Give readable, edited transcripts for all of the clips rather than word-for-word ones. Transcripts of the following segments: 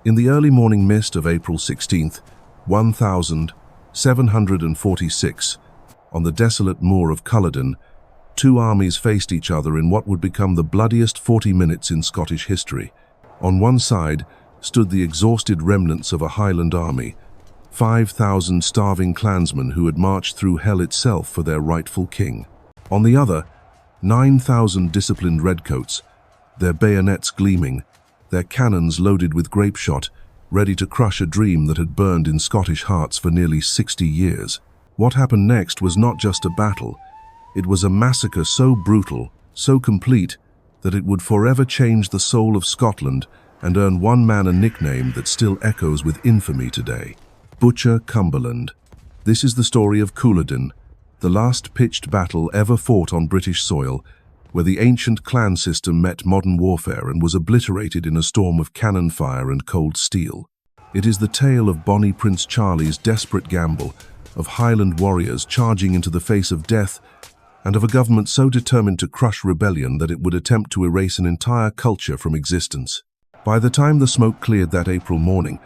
In the early morning mist of April 16th, 1746, on the desolate moor of Culloden, two armies faced each other in what would become the bloodiest 40 minutes in Scottish history. On one side stood the exhausted remnants of a Highland army, 5,000 starving clansmen who had marched through hell itself for their rightful king. On the other, 9,000 disciplined redcoats, their bayonets gleaming, their cannons loaded with grape shot, ready to crush a dream that had burned in Scottish hearts for nearly 60 years. What happened next was not just a battle. It was a massacre so brutal, so complete, that it would forever change the soul of Scotland and earn one man a nickname that still echoes with infamy today. Butcher Cumberland. This is the story of Culloden, the last pitched battle ever fought on British soil, where the ancient clan system met modern warfare and was obliterated in a storm of cannon fire and cold steel. It is the tale of Bonnie Prince Charlie's desperate gamble, of Highland warriors charging into the face of death, and of a government so determined to crush rebellion that it would attempt to erase an entire culture from existence. By the time the smoke cleared that April morning,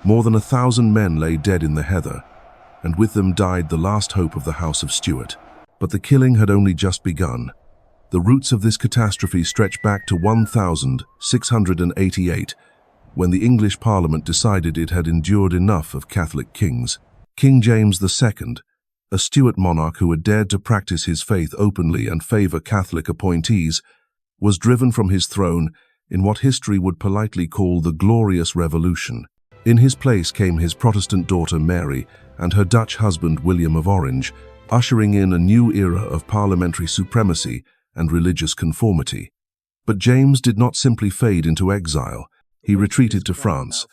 more than 1,000 men lay dead in the heather, and with them died the last hope of the House of Stuart. But the killing had only just begun. The roots of this catastrophe stretch back to 1688, when the English Parliament decided it had endured enough of Catholic kings. King James II, a Stuart monarch who had dared to practice his faith openly and favor Catholic appointees, was driven from his throne in what history would politely call the Glorious Revolution. In his place came his Protestant daughter Mary and her Dutch husband William of Orange, ushering in a new era of parliamentary supremacy and religious conformity. But James did not simply fade into exile. He retreated to France,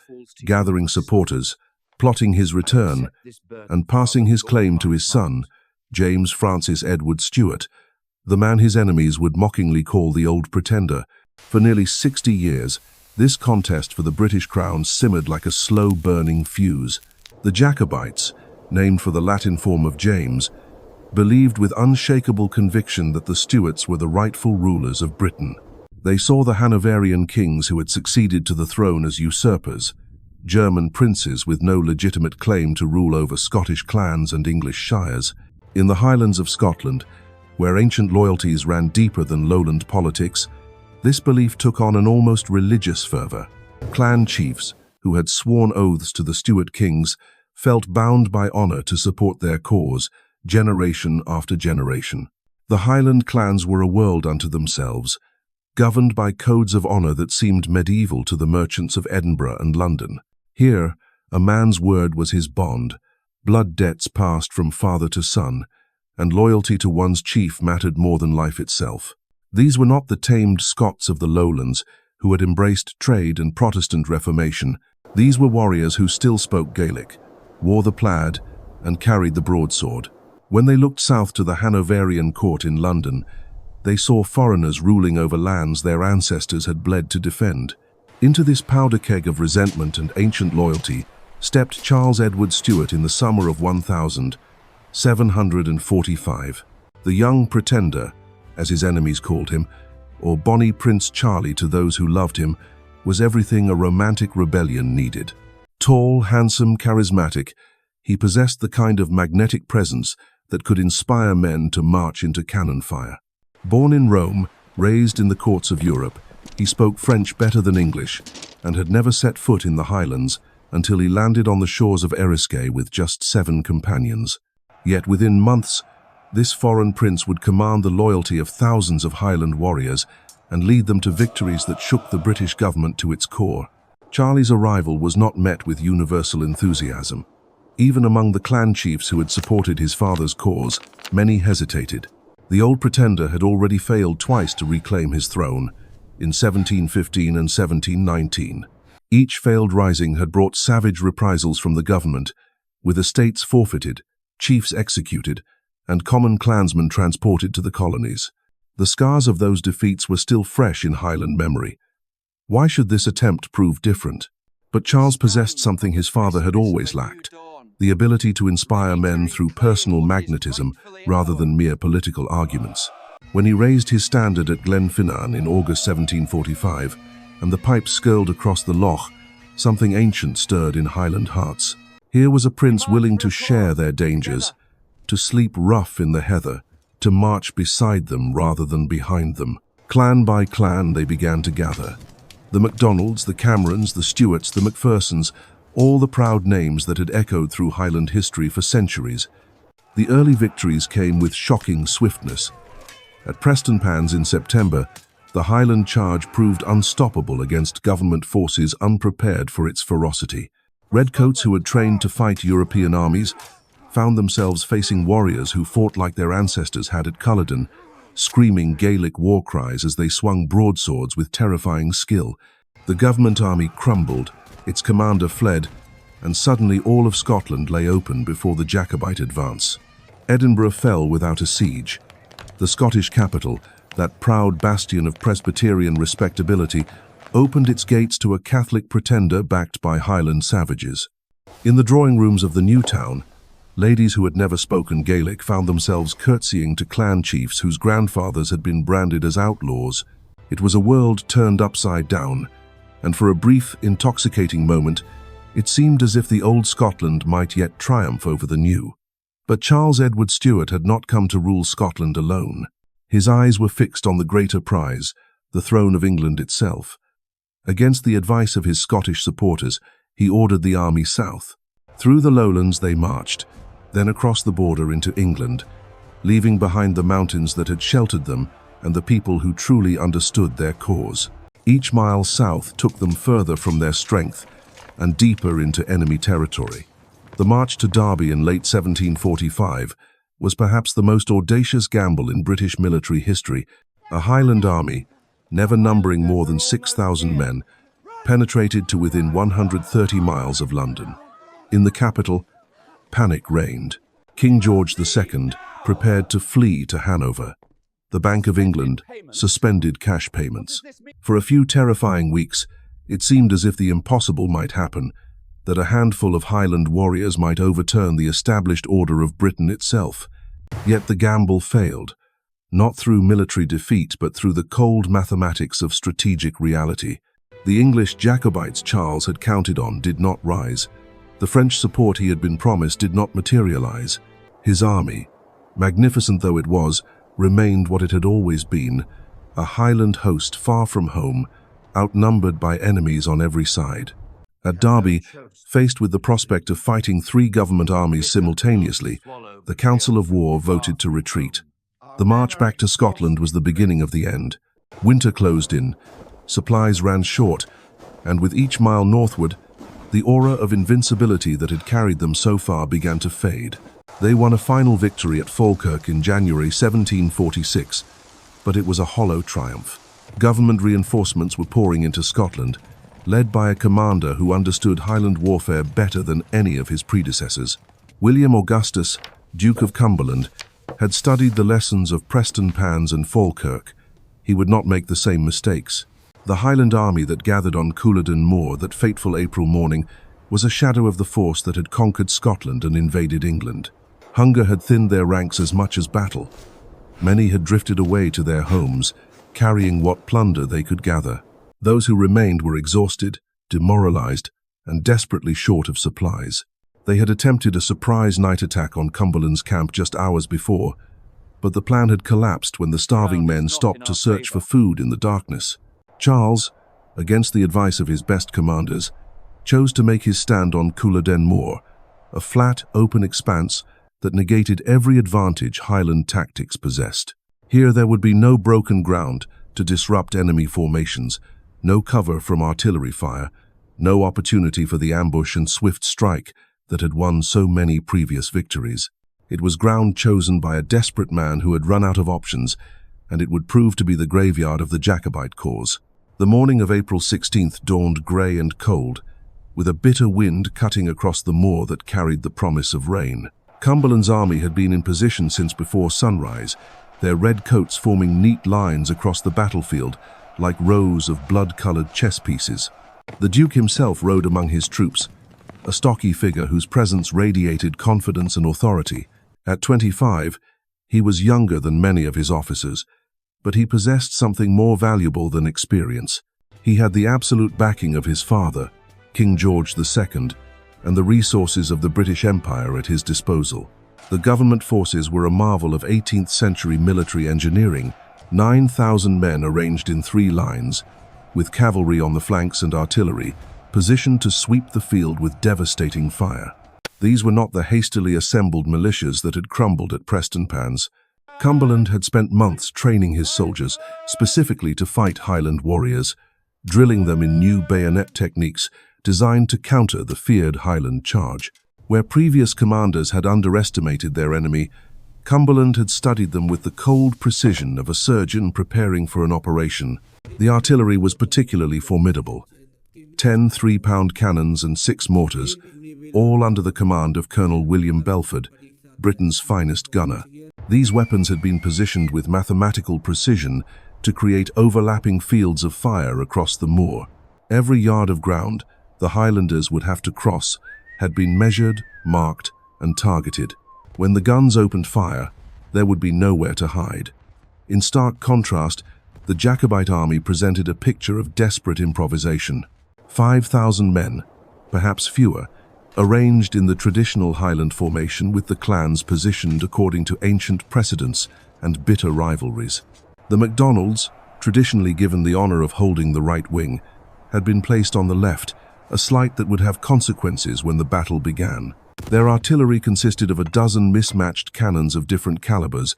gathering supporters, plotting his return, and passing his claim to his son, James Francis Edward Stuart, the man his enemies would mockingly call the Old Pretender. For nearly 60 years, this contest for the British crown simmered like a slow-burning fuse. The Jacobites, named for the Latin form of James, believed with unshakable conviction that the Stuarts were the rightful rulers of Britain. They saw the Hanoverian kings who had succeeded to the throne as usurpers, German princes with no legitimate claim to rule over Scottish clans and English shires. In the Highlands of Scotland, where ancient loyalties ran deeper than lowland politics, this belief took on an almost religious fervor. Clan chiefs, who had sworn oaths to the Stuart kings, felt bound by honor to support their cause, generation after generation. The Highland clans were a world unto themselves, governed by codes of honor that seemed medieval to the merchants of Edinburgh and London. Here, a man's word was his bond, blood debts passed from father to son, and loyalty to one's chief mattered more than life itself. These were not the tamed Scots of the lowlands who had embraced trade and Protestant Reformation. These were warriors who still spoke Gaelic, wore the plaid, and carried the broadsword. When they looked south to the Hanoverian court in London, they saw foreigners ruling over lands their ancestors had bled to defend. Into this powder keg of resentment and ancient loyalty stepped Charles Edward Stuart in the summer of 1745. The young pretender, as his enemies called him, or Bonnie Prince Charlie to those who loved him, was everything a romantic rebellion needed. Tall, handsome, charismatic, he possessed the kind of magnetic presence that could inspire men to march into cannon fire. Born in Rome, raised in the courts of Europe, he spoke French better than English and had never set foot in the Highlands until he landed on the shores of Eriskay with just 7 companions. Yet within months, this foreign prince would command the loyalty of thousands of Highland warriors and lead them to victories that shook the British government to its core. Charlie's arrival was not met with universal enthusiasm. Even among the clan chiefs who had supported his father's cause, many hesitated. The Old Pretender had already failed twice to reclaim his throne, in 1715 and 1719. Each failed rising had brought savage reprisals from the government, with estates forfeited, chiefs executed, and common clansmen transported to the colonies. The scars of those defeats were still fresh in Highland memory. Why should this attempt prove different? But Charles possessed something his father had always lacked, the ability to inspire men through personal magnetism rather than mere political arguments. When he raised his standard at Glenfinnan in August 1745, and the pipes skirled across the loch, Something ancient stirred in Highland hearts. Here was a prince willing to share their dangers, to sleep rough in the heather, to march beside them rather than behind them. Clan by clan they began to gather. The MacDonalds, the Camerons, the Stuarts, the Macphersons, all the proud names that had echoed through Highland history for centuries. The early victories came with shocking swiftness. At Prestonpans in September, the Highland charge proved unstoppable against government forces unprepared for its ferocity. Redcoats who had trained to fight European armies found themselves facing warriors who fought like their ancestors had at Culloden, screaming Gaelic war cries as they swung broadswords with terrifying skill. The government army crumbled, its commander fled, and suddenly all of Scotland lay open before the Jacobite advance. Edinburgh fell without a siege. The Scottish capital, that proud bastion of Presbyterian respectability, opened its gates to a Catholic pretender backed by Highland savages. In the drawing rooms of the new town, ladies who had never spoken Gaelic found themselves curtsying to clan chiefs whose grandfathers had been branded as outlaws. It was a world turned upside down, and for a brief, intoxicating moment, it seemed as if the old Scotland might yet triumph over the new. But Charles Edward Stuart had not come to rule Scotland alone. His eyes were fixed on the greater prize, the throne of England itself. Against the advice of his Scottish supporters, he ordered the army south. Through the lowlands they marched, then across the border into England, leaving behind the mountains that had sheltered them and the people who truly understood their cause. Each mile south took them further from their strength and deeper into enemy territory. The march to Derby in late 1745 was perhaps the most audacious gamble in British military history. A Highland army, never numbering more than 6,000 men, penetrated to within 130 miles of London. In the capital, panic reigned. King George II prepared to flee to Hanover. The Bank of England suspended cash payments. For a few terrifying weeks, it seemed as if the impossible might happen, that a handful of Highland warriors might overturn the established order of Britain itself. Yet the gamble failed, not through military defeat but through the cold mathematics of strategic reality. The English Jacobites Charles had counted on did not rise. The French support he had been promised did not materialize. His army, magnificent though it was, remained what it had always been, a Highland host far from home, outnumbered by enemies on every side. At Derby, faced with the prospect of fighting 3 government armies simultaneously, the Council of War voted to retreat. The march back to Scotland was the beginning of the end. Winter closed in, supplies ran short, and with each mile northward, the aura of invincibility that had carried them so far began to fade. They won a final victory at Falkirk in January 1746, but it was a hollow triumph. Government reinforcements were pouring into Scotland, led by a commander who understood Highland warfare better than any of his predecessors. William Augustus, Duke of Cumberland, had studied the lessons of Prestonpans and Falkirk. He would not make the same mistakes. The Highland army that gathered on Culloden Moor that fateful April morning was a shadow of the force that had conquered Scotland and invaded England. Hunger had thinned their ranks as much as battle. Many had drifted away to their homes, carrying what plunder they could gather. Those who remained were exhausted, demoralized, and desperately short of supplies. They had attempted a surprise night attack on Cumberland's camp just hours before, but the plan had collapsed when the starving men stopped to search for food in the darkness. Charles, against the advice of his best commanders, chose to make his stand on Culloden Moor, a flat, open expanse that negated every advantage Highland tactics possessed. Here there would be no broken ground to disrupt enemy formations, no cover from artillery fire, no opportunity for the ambush and swift strike that had won so many previous victories. It was ground chosen by a desperate man who had run out of options, and it would prove to be the graveyard of the Jacobite cause. The morning of April 16th dawned grey and cold, with a bitter wind cutting across the moor that carried the promise of rain. Cumberland's army had been in position since before sunrise, their red coats forming neat lines across the battlefield, like rows of blood-colored chess pieces. The Duke himself rode among his troops, a stocky figure whose presence radiated confidence and authority. At 25, he was younger than many of his officers, but he possessed something more valuable than experience. He had the absolute backing of his father, King George II, and the resources of the British Empire at his disposal. The government forces were a marvel of 18th century military engineering, 9,000 men arranged in 3 lines, with cavalry on the flanks and artillery, positioned to sweep the field with devastating fire. These were not the hastily assembled militias that had crumbled at Prestonpans. Cumberland had spent months training his soldiers specifically to fight Highland warriors, drilling them in new bayonet techniques designed to counter the feared Highland charge. Where previous commanders had underestimated their enemy, Cumberland had studied them with the cold precision of a surgeon preparing for an operation. The artillery was particularly formidable. 10 3-pound cannons and 6 mortars, all under the command of Colonel William Belford, Britain's finest gunner. These weapons had been positioned with mathematical precision to create overlapping fields of fire across the moor. Every yard of ground the Highlanders would have to cross had been measured, marked, and targeted. When the guns opened fire, there would be nowhere to hide. In stark contrast, the Jacobite army presented a picture of desperate improvisation. 5,000 men, perhaps fewer, arranged in the traditional Highland formation with the clans positioned according to ancient precedents and bitter rivalries. The MacDonalds, traditionally given the honor of holding the right wing, had been placed on the left, a slight that would have consequences when the battle began. Their artillery consisted of a dozen mismatched cannons of different calibers,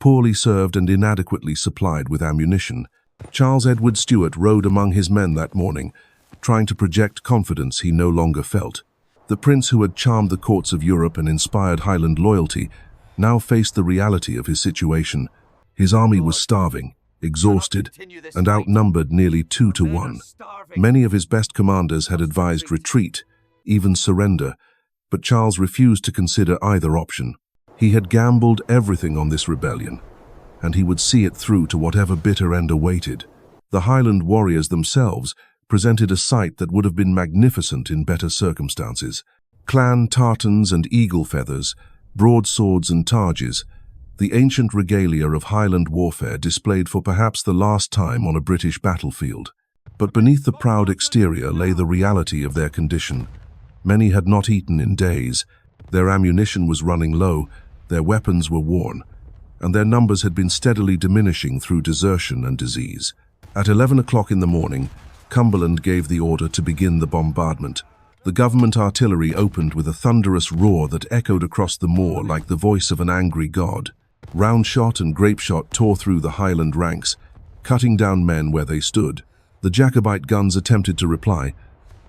poorly served and inadequately supplied with ammunition. Charles Edward Stuart rode among his men that morning, trying to project confidence he no longer felt. The prince who had charmed the courts of Europe and inspired Highland loyalty now faced the reality of his situation. His army was starving, exhausted, and outnumbered nearly 2 to 1. Many of his best commanders had advised retreat, even surrender, but Charles refused to consider either option. He had gambled everything on this rebellion, and he would see it through to whatever bitter end awaited. The Highland warriors themselves presented a sight that would have been magnificent in better circumstances. Clan tartans and eagle feathers, broadswords and targes, the ancient regalia of Highland warfare displayed for perhaps the last time on a British battlefield. But beneath the proud exterior lay the reality of their condition. Many had not eaten in days, their ammunition was running low, their weapons were worn, and their numbers had been steadily diminishing through desertion and disease. At 11 o'clock in the morning, Cumberland gave the order to begin the bombardment. The government artillery opened with a thunderous roar that echoed across the moor like the voice of an angry god. Round shot and grape shot tore through the Highland ranks, cutting down men where they stood. The Jacobite guns attempted to reply,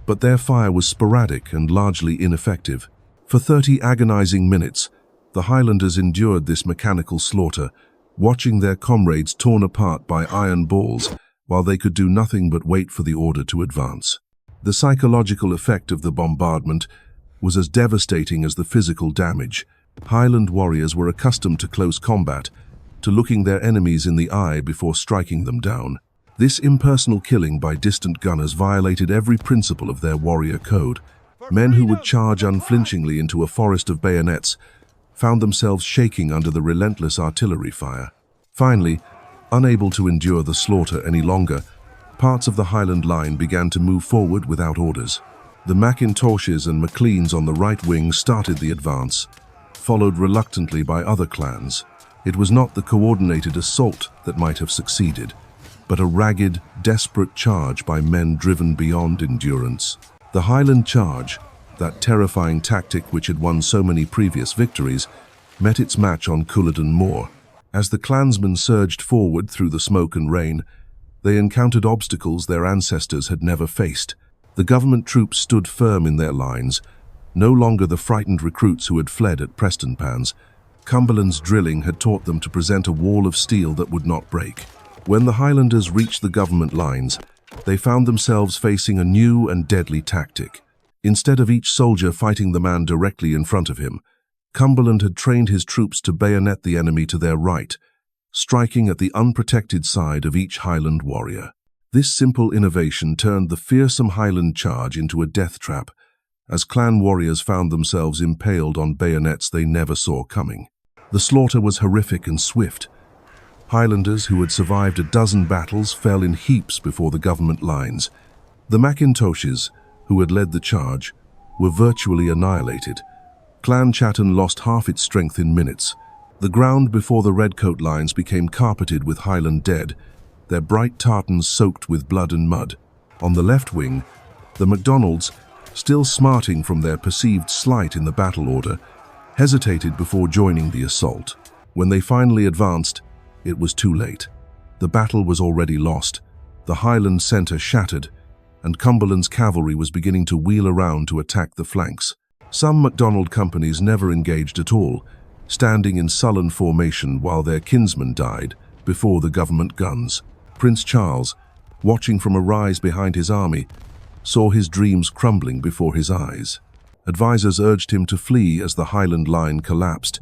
but their fire was sporadic and largely ineffective. For 30 agonizing minutes, the Highlanders endured this mechanical slaughter, watching their comrades torn apart by iron balls while they could do nothing but wait for the order to advance. The psychological effect of the bombardment was as devastating as the physical damage. Highland warriors were accustomed to close combat, to looking their enemies in the eye before striking them down. This impersonal killing by distant gunners violated every principle of their warrior code. Men who would charge unflinchingly into a forest of bayonets found themselves shaking under the relentless artillery fire. Finally, unable to endure the slaughter any longer, parts of the Highland line began to move forward without orders. The Macintoshes and Macleans on the right wing started the advance, followed reluctantly by other clans. It was not the coordinated assault that might have succeeded, but a ragged, desperate charge by men driven beyond endurance. The Highland charge, that terrifying tactic which had won so many previous victories, met its match on Culloden Moor. As the clansmen surged forward through the smoke and rain, they encountered obstacles their ancestors had never faced. The government troops stood firm in their lines, no longer the frightened recruits who had fled at Prestonpans. Cumberland's drilling had taught them to present a wall of steel that would not break. When the Highlanders reached the government lines, they found themselves facing a new and deadly tactic. Instead of each soldier fighting the man directly in front of him, Cumberland had trained his troops to bayonet the enemy to their right, striking at the unprotected side of each Highland warrior. This simple innovation turned the fearsome Highland charge into a death trap, as clan warriors found themselves impaled on bayonets they never saw coming. The slaughter was horrific and swift. Highlanders who had survived a dozen battles fell in heaps before the government lines. The Macintoshes, who had led the charge, were virtually annihilated. Clan Chattan lost half its strength in minutes. The ground before the redcoat lines became carpeted with Highland dead, their bright tartans soaked with blood and mud. On the left wing, the MacDonalds, still smarting from their perceived slight in the battle order, hesitated before joining the assault. When they finally advanced, it was too late. The battle was already lost, the Highland centre shattered, and Cumberland's cavalry was beginning to wheel around to attack the flanks. Some MacDonald companies never engaged at all, standing in sullen formation while their kinsmen died before the government guns. Prince Charles, watching from a rise behind his army, saw his dreams crumbling before his eyes. Advisors urged him to flee as the Highland line collapsed,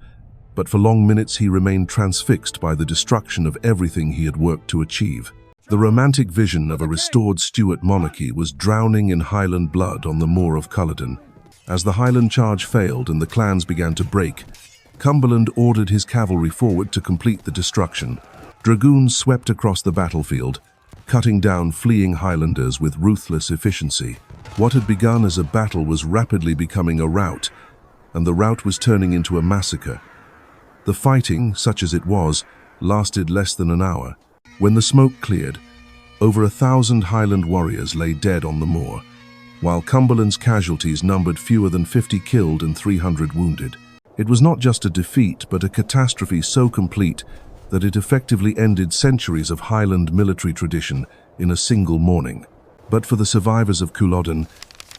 but for long minutes he remained transfixed by the destruction of everything he had worked to achieve. The romantic vision of a restored Stuart monarchy was drowning in Highland blood on the moor of Culloden. As the Highland charge failed and the clans began to break, Cumberland ordered his cavalry forward to complete the destruction. Dragoons swept across the battlefield, cutting down fleeing Highlanders with ruthless efficiency. What had begun as a battle was rapidly becoming a rout, and the rout was turning into a massacre. The fighting, such as it was, lasted less than an hour. When the smoke cleared, over 1,000 Highland warriors lay dead on the moor, while Cumberland's casualties numbered fewer than 50 killed and 300 wounded. It was not just a defeat, but a catastrophe so complete that it effectively ended centuries of Highland military tradition in a single morning. But for the survivors of Culloden,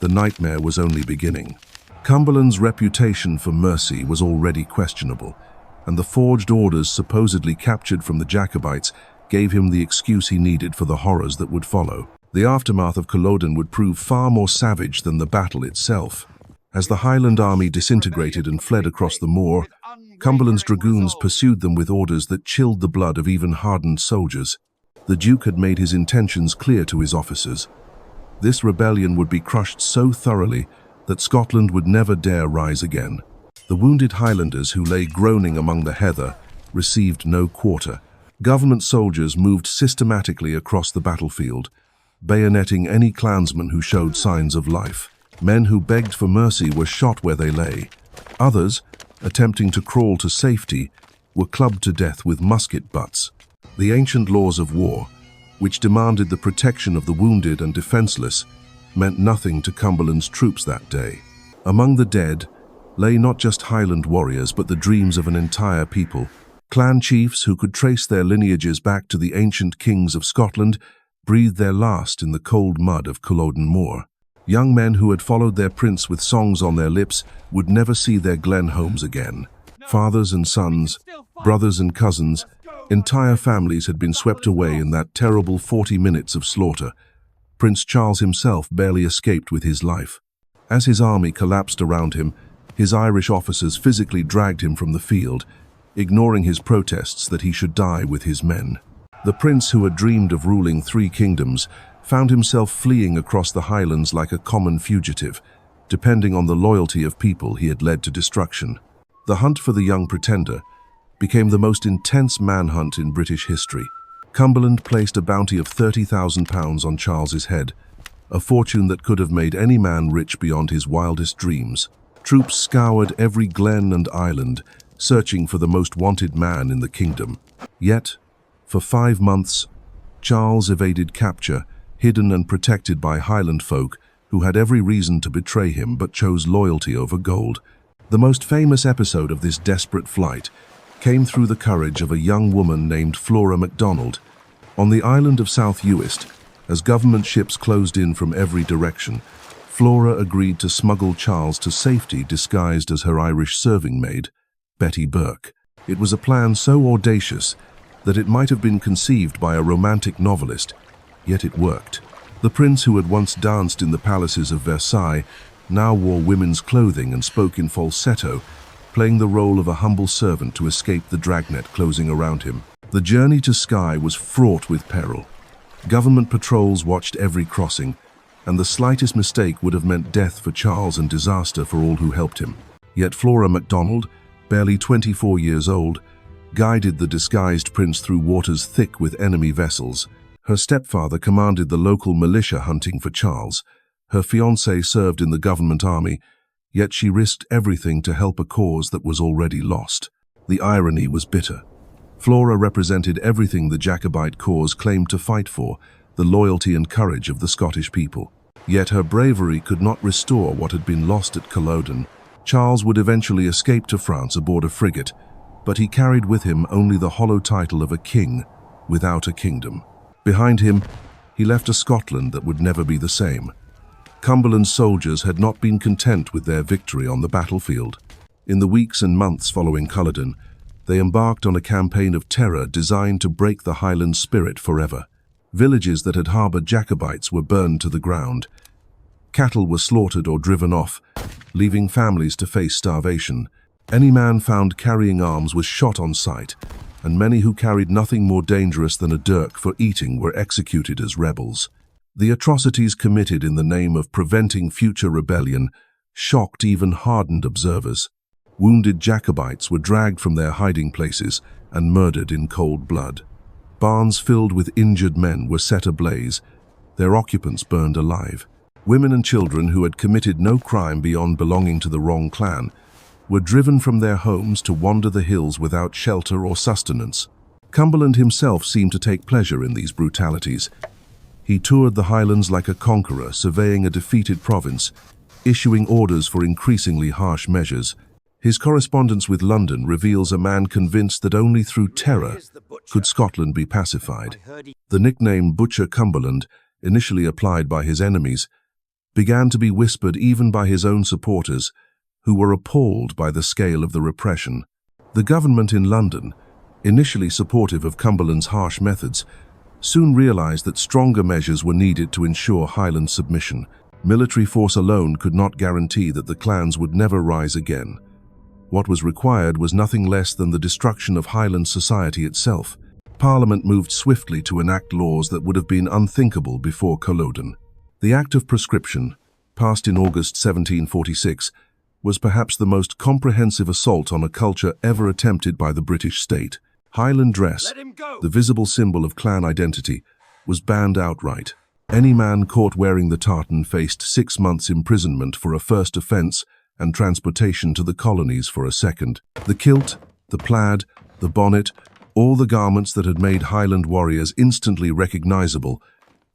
the nightmare was only beginning. Cumberland's reputation for mercy was already questionable, and the forged orders supposedly captured from the Jacobites gave him the excuse he needed for the horrors that would follow. The aftermath of Culloden would prove far more savage than the battle itself. As the Highland army disintegrated and fled across the moor, Cumberland's dragoons pursued them with orders that chilled the blood of even hardened soldiers. The Duke had made his intentions clear to his officers. This rebellion would be crushed so thoroughly that Scotland would never dare rise again. The wounded Highlanders who lay groaning among the heather received no quarter. Government soldiers moved systematically across the battlefield, bayoneting any clansman who showed signs of life. Men who begged for mercy were shot where they lay. Others, attempting to crawl to safety, were clubbed to death with musket butts. The ancient laws of war, which demanded the protection of the wounded and defenseless, meant nothing to Cumberland's troops that day. Among the dead lay not just Highland warriors, but the dreams of an entire people. Clan chiefs who could trace their lineages back to the ancient kings of Scotland breathed their last in the cold mud of Culloden Moor. Young men who had followed their prince with songs on their lips would never see their Glen homes again. Fathers and sons, brothers and cousins, entire families had been swept away in that terrible 40 minutes of slaughter. Prince Charles himself barely escaped with his life. As his army collapsed around him, his Irish officers physically dragged him from the field, ignoring his protests that he should die with his men. The prince who had dreamed of ruling 3 kingdoms found himself fleeing across the Highlands like a common fugitive, depending on the loyalty of people he had led to destruction. The hunt for the young pretender became the most intense manhunt in British history. Cumberland placed a bounty of £30,000 on Charles's head, a fortune that could have made any man rich beyond his wildest dreams. Troops scoured every glen and island, searching for the most wanted man in the kingdom. Yet, for 5 months, Charles evaded capture, hidden and protected by Highland folk who had every reason to betray him but chose loyalty over gold. The most famous episode of this desperate flight came through the courage of a young woman named Flora MacDonald. On the island of South Uist, as government ships closed in from every direction, Flora agreed to smuggle Charles to safety disguised as her Irish serving maid, Betty Burke. It was a plan so audacious that it might have been conceived by a romantic novelist, yet it worked. The prince who had once danced in the palaces of Versailles now wore women's clothing and spoke in falsetto, playing the role of a humble servant to escape the dragnet closing around him. The journey to Skye was fraught with peril. Government patrols watched every crossing, and the slightest mistake would have meant death for Charles and disaster for all who helped him. Yet Flora MacDonald, barely 24 years old, guided the disguised prince through waters thick with enemy vessels. Her stepfather commanded the local militia hunting for Charles, Her fiancé served in the government army, yet she risked everything to help a cause that was already lost. The irony was bitter. Flora represented everything the Jacobite cause claimed to fight for, the loyalty and courage of the Scottish people. Yet her bravery could not restore what had been lost at Culloden. Charles would eventually escape to France aboard a frigate, but he carried with him only the hollow title of a king without a kingdom. Behind him, he left a Scotland that would never be the same. Cumberland's soldiers had not been content with their victory on the battlefield. In the weeks and months following Culloden, they embarked on a campaign of terror designed to break the Highland spirit forever. Villages that had harbored Jacobites were burned to the ground. Cattle were slaughtered or driven off, leaving families to face starvation. Any man found carrying arms was shot on sight, and many who carried nothing more dangerous than a dirk for eating were executed as rebels. The atrocities committed in the name of preventing future rebellion shocked even hardened observers. Wounded Jacobites were dragged from their hiding places and murdered in cold blood. Barns filled with injured men were set ablaze, their occupants burned alive. Women and children who had committed no crime beyond belonging to the wrong clan were driven from their homes to wander the hills without shelter or sustenance. Cumberland himself seemed to take pleasure in these brutalities. He toured the Highlands like a conqueror, surveying a defeated province, issuing orders for increasingly harsh measures. His correspondence with London reveals a man convinced that only through terror could Scotland be pacified. The nickname Butcher Cumberland, initially applied by his enemies, began to be whispered even by his own supporters, who were appalled by the scale of the repression. The government in London, initially supportive of Cumberland's harsh methods, soon realized that stronger measures were needed to ensure Highland submission. Military force alone could not guarantee that the clans would never rise again. What was required was nothing less than the destruction of Highland society itself. Parliament moved swiftly to enact laws that would have been unthinkable before Culloden. The Act of Proscription, passed in August 1746, was perhaps the most comprehensive assault on a culture ever attempted by the British state. Highland dress, the visible symbol of clan identity, was banned outright. Any man caught wearing the tartan faced 6 months' imprisonment for a first offence and transportation to the colonies for a second. The kilt, the plaid, the bonnet, all the garments that had made Highland warriors instantly recognizable,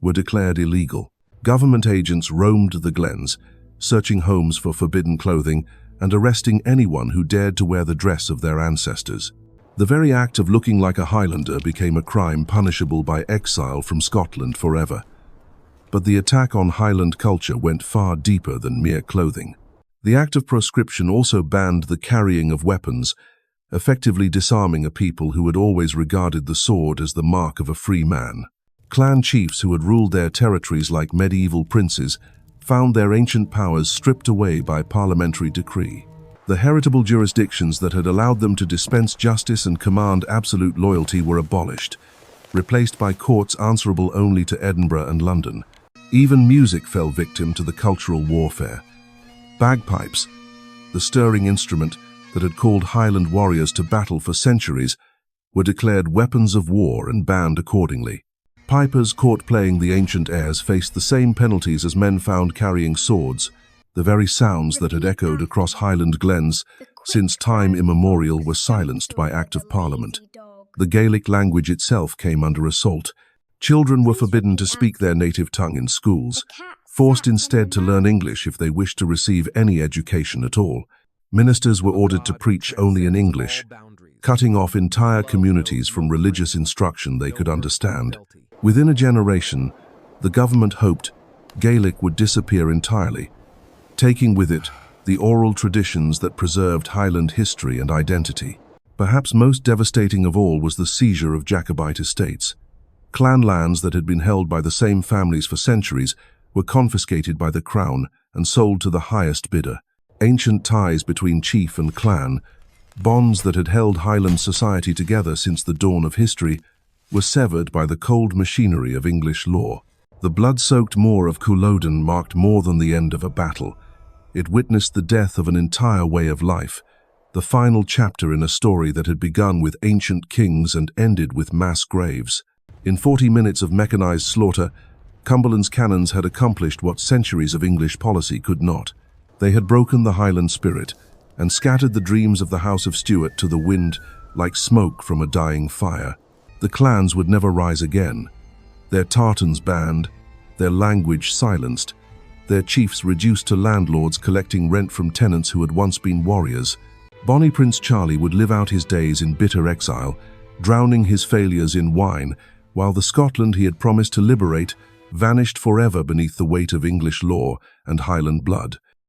were declared illegal. Government agents roamed the glens, searching homes for forbidden clothing and arresting anyone who dared to wear the dress of their ancestors. The very act of looking like a Highlander became a crime punishable by exile from Scotland forever. But the attack on Highland culture went far deeper than mere clothing. The Act of Proscription also banned the carrying of weapons, effectively disarming a people who had always regarded the sword as the mark of a free man. Clan chiefs who had ruled their territories like medieval princes found their ancient powers stripped away by parliamentary decree. The heritable jurisdictions that had allowed them to dispense justice and command absolute loyalty were abolished, replaced by courts answerable only to Edinburgh and London. Even music fell victim to the cultural warfare. Bagpipes, the stirring instrument that had called Highland warriors to battle for centuries, were declared weapons of war and banned accordingly. Pipers caught playing the ancient airs faced the same penalties as men found carrying swords. The very sounds that had echoed across Highland glens since time immemorial were silenced by Act of Parliament. The Gaelic language itself came under assault. Children were forbidden to speak their native tongue in schools, forced instead to learn English if they wished to receive any education at all. Ministers were ordered to preach only in English, cutting off entire communities from religious instruction they could understand. Within a generation, the government hoped Gaelic would disappear entirely, taking with it the oral traditions that preserved Highland history and identity. Perhaps most devastating of all was the seizure of Jacobite estates. Clan lands that had been held by the same families for centuries were confiscated by the crown and sold to the highest bidder. Ancient ties between chief and clan, bonds that had held Highland society together since the dawn of history, were severed by the cold machinery of English law. The blood-soaked moor of Culloden marked more than the end of a battle. It witnessed the death of an entire way of life, the final chapter in a story that had begun with ancient kings and ended with mass graves. In 40 minutes of mechanized slaughter, Cumberland's cannons had accomplished what centuries of English policy could not. They had broken the Highland spirit and scattered the dreams of the House of Stuart to the wind like smoke from a dying fire. The clans would never rise again. Their tartans banned, their language silenced, their chiefs reduced to landlords collecting rent from tenants who had once been warriors. Bonnie Prince Charlie would live out his days in bitter exile, drowning his failures in wine, while the Scotland he had promised to liberate vanished forever beneath the weight of English law and Highland blood.